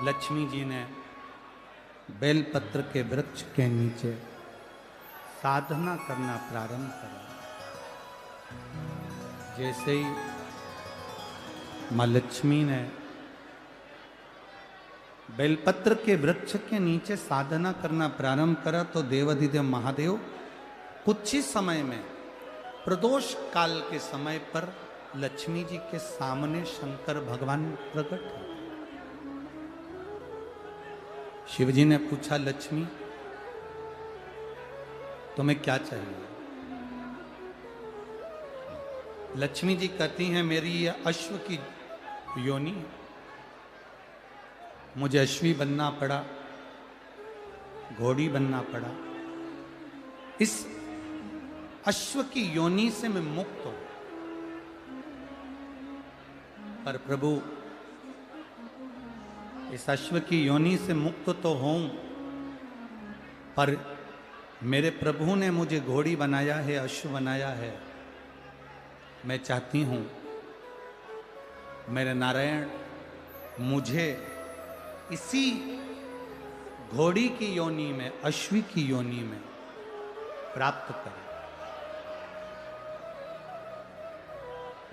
लक्ष्मी जी ने बेलपत्र के वृक्ष के नीचे साधना करना प्रारंभ करा। जैसे ही माँ लक्ष्मी ने बेलपत्र के वृक्ष के नीचे साधना करना प्रारंभ करा तो देवाधिदेव महादेव कुछ ही समय में प्रदोष काल के समय पर लक्ष्मी जी के सामने शंकर भगवान प्रकट हुए। शिव जी ने पूछा, लक्ष्मी तुम्हें क्या चाहिए? लक्ष्मी जी कहती हैं, मेरी यह अश्व की योनि, मुझे अश्वी बनना पड़ा, घोड़ी बनना पड़ा। इस अश्व की योनि से मैं मुक्त हूं, पर प्रभु इस अश्व की योनि से मुक्त तो हूं, पर मेरे प्रभु ने मुझे घोड़ी बनाया है, अश्व बनाया है। मैं चाहती हूं मेरे नारायण मुझे इसी घोड़ी की योनि में, अश्वी की योनि में प्राप्त करें।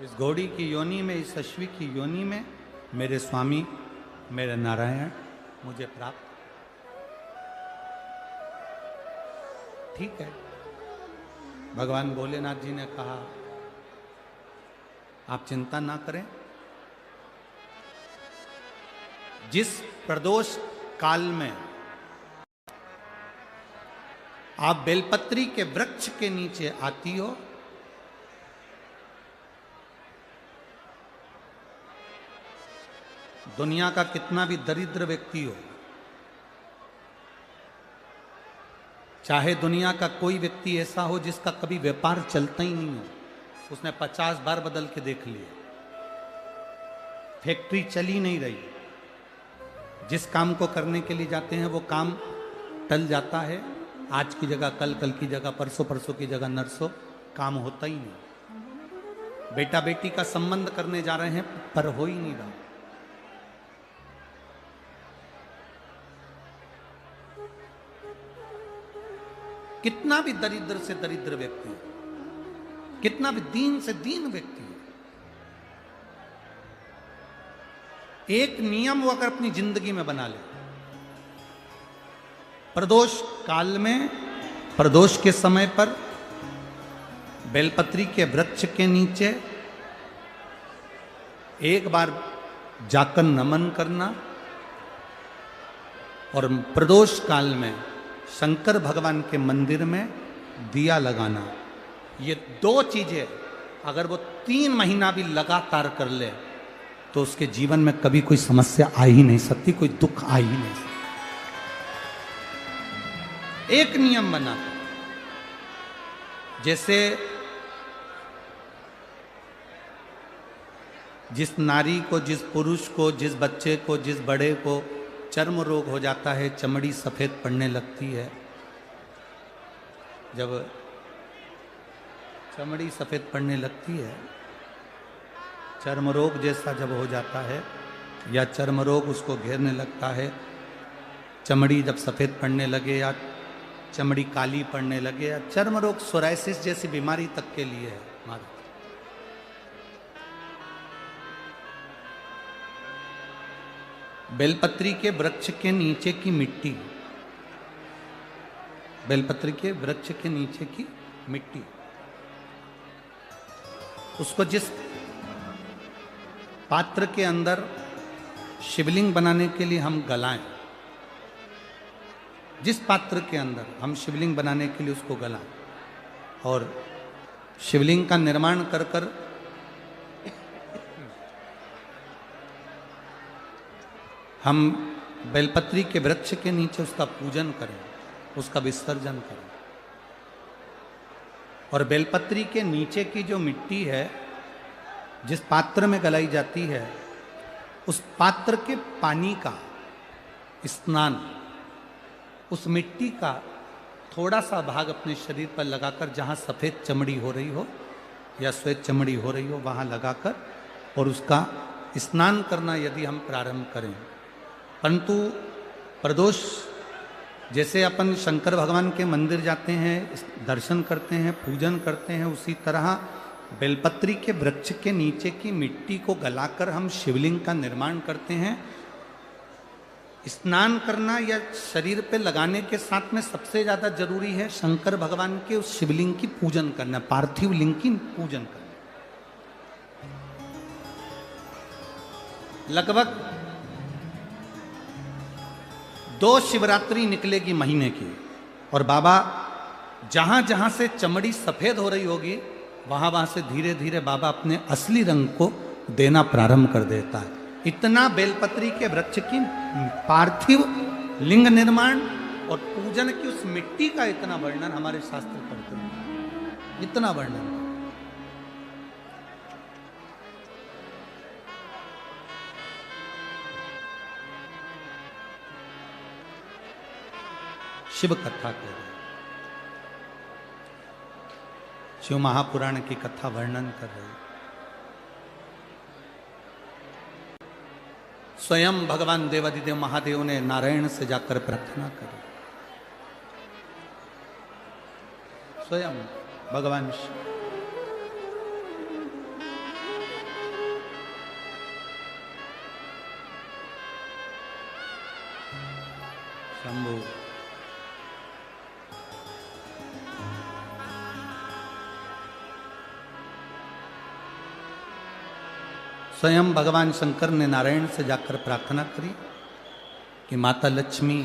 इस घोड़ी की योनि में, इस अश्वी की योनि में मेरे स्वामी, मेरे नारायण मुझे प्राप्त। ठीक है, भगवान भोलेनाथ जी ने कहा, आप चिंता ना करें, जिस प्रदोष काल में आप बेलपत्री के वृक्ष के नीचे आती हो, दुनिया का कितना भी दरिद्र व्यक्ति हो, चाहे दुनिया का कोई व्यक्ति ऐसा हो जिसका कभी व्यापार चलता ही नहीं हो, उसने 50 बार बदल के देख लिया, फैक्ट्री चली नहीं रही, जिस काम को करने के लिए जाते हैं वो काम टल जाता है, आज की जगह कल, कल की जगह परसों, परसों की जगह नरसों, काम होता ही नहीं। बेटा बेटी का संबंध करने जा रहे हैं पर हो ही नहीं रहा। कितना भी दरिद्र से दरिद्र व्यक्ति हो, कितना भी दीन से दीन व्यक्ति हो, एक नियम वो अगर अपनी जिंदगी में बना ले, प्रदोष काल में, प्रदोष के समय पर बेलपत्री के वृक्ष के नीचे एक बार जाकर नमन करना और प्रदोष काल में शंकर भगवान के मंदिर में दिया लगाना, ये दो चीजें अगर वो 3 महीना भी लगातार कर ले तो उसके जीवन में कभी कोई समस्या आ ही नहीं सकती, कोई दुख आ ही नहीं सकता। एक नियम बना, जैसे जिस नारी को, जिस पुरुष को, जिस बच्चे को, जिस बड़े को चर्म रोग हो जाता है, चमड़ी सफेद पड़ने लगती है, जब चमड़ी सफेद पड़ने लगती है, चर्म रोग जैसा जब हो जाता है या चर्म रोग उसको घेरने लगता है, चमड़ी जब सफेद पड़ने लगे या चमड़ी काली पड़ने लगे, या चर्म रोग सोराइसिस जैसी बीमारी तक के लिए है हमारे। बेलपत्री के वृक्ष के नीचे की मिट्टी, बेलपत्री के वृक्ष के नीचे की मिट्टी, उसको जिस पात्र के अंदर शिवलिंग बनाने के लिए हम गलाएं, जिस पात्र के अंदर हम शिवलिंग बनाने के लिए उसको गलाएं और शिवलिंग का निर्माण कर कर हम बेलपत्री के वृक्ष के नीचे उसका पूजन करें, उसका विसर्जन करें। और बेलपत्री के नीचे की जो मिट्टी है, जिस पात्र में गलाई जाती है, उस पात्र के पानी का स्नान, उस मिट्टी का थोड़ा सा भाग अपने शरीर पर लगाकर, जहाँ सफ़ेद चमड़ी हो रही हो या श्वेत चमड़ी हो रही हो, वहाँ लगाकर और उसका स्नान करना यदि हम प्रारंभ करें, परंतु प्रदोष जैसे अपन शंकर भगवान के मंदिर जाते हैं, दर्शन करते हैं, पूजन करते हैं, उसी तरह बेलपत्री के वृक्ष के नीचे की मिट्टी को गलाकर हम शिवलिंग का निर्माण करते हैं। स्नान करना या शरीर पे लगाने के साथ में सबसे ज्यादा जरूरी है शंकर भगवान के उस शिवलिंग की पूजन करना, पार्थिव लिंग की पूजन करना। लगभग 2 शिवरात्रि निकलेगी महीने की, और बाबा जहां जहां से चमड़ी सफेद हो रही होगी वहां वहां से धीरे धीरे बाबा अपने असली रंग को देना प्रारंभ कर देता है। इतना बेलपत्री के वृक्ष की पार्थिव लिंग निर्माण और पूजन की उस मिट्टी का इतना वर्णन हमारे शास्त्र करते हैं, इतना वर्णन। शिव कथा कह रहे, शिव महापुराण की कथा वर्णन कर रहे। स्वयं भगवान देवादिदेव महादेव ने नारायण से जाकर प्रार्थना करी। स्वयं भगवान शंभु स्वयं भगवान शंकर ने नारायण से जाकर प्रार्थना करी कि माता लक्ष्मी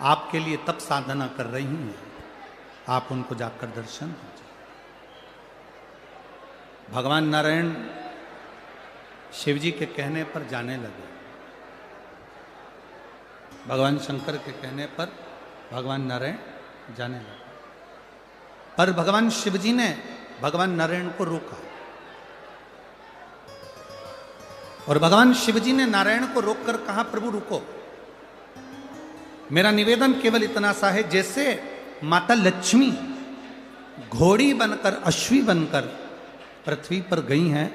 आपके लिए तप साधना कर रही हैं, आप उनको जाकर दर्शन दीजिए। भगवान नारायण शिव जी के कहने पर जाने लगे। भगवान शंकर के कहने पर भगवान नारायण जाने लगे, पर भगवान शिव जी ने भगवान नारायण को रोका, और भगवान शिव जी ने नारायण को रोककर कहा, प्रभु रुको, मेरा निवेदन केवल इतना सा है, जैसे माता लक्ष्मी घोड़ी बनकर, अश्वी बनकर पृथ्वी पर गई हैं,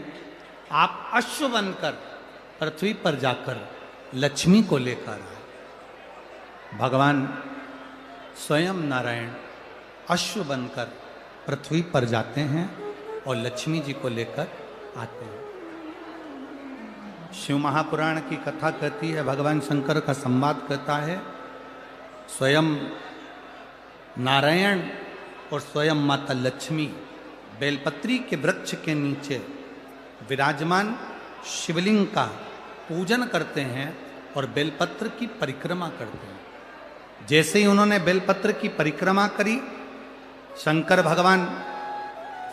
आप अश्व बनकर पृथ्वी पर जाकर लक्ष्मी को लेकर आए। भगवान स्वयं नारायण अश्व बनकर पृथ्वी पर जाते हैं और लक्ष्मी जी को लेकर आते हैं। शिव महापुराण की कथा कहती है, भगवान शंकर का संवाद कहता है, स्वयं नारायण और स्वयं माता लक्ष्मी बेलपत्री के वृक्ष के नीचे विराजमान शिवलिंग का पूजन करते हैं और बेलपत्र की परिक्रमा करते हैं। जैसे ही उन्होंने बेलपत्र की परिक्रमा करी, शंकर भगवान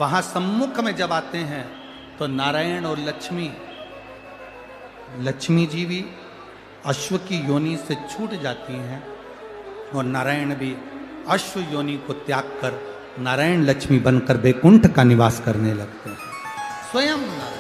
वहां सम्मुख में जब आते हैं तो नारायण और लक्ष्मी जी भी अश्व की योनि से छूट जाती हैं, और नारायण भी अश्व योनि को त्याग कर नारायण लक्ष्मी बनकर वैकुंठ का निवास करने लगते हैं। स्वयं नारायण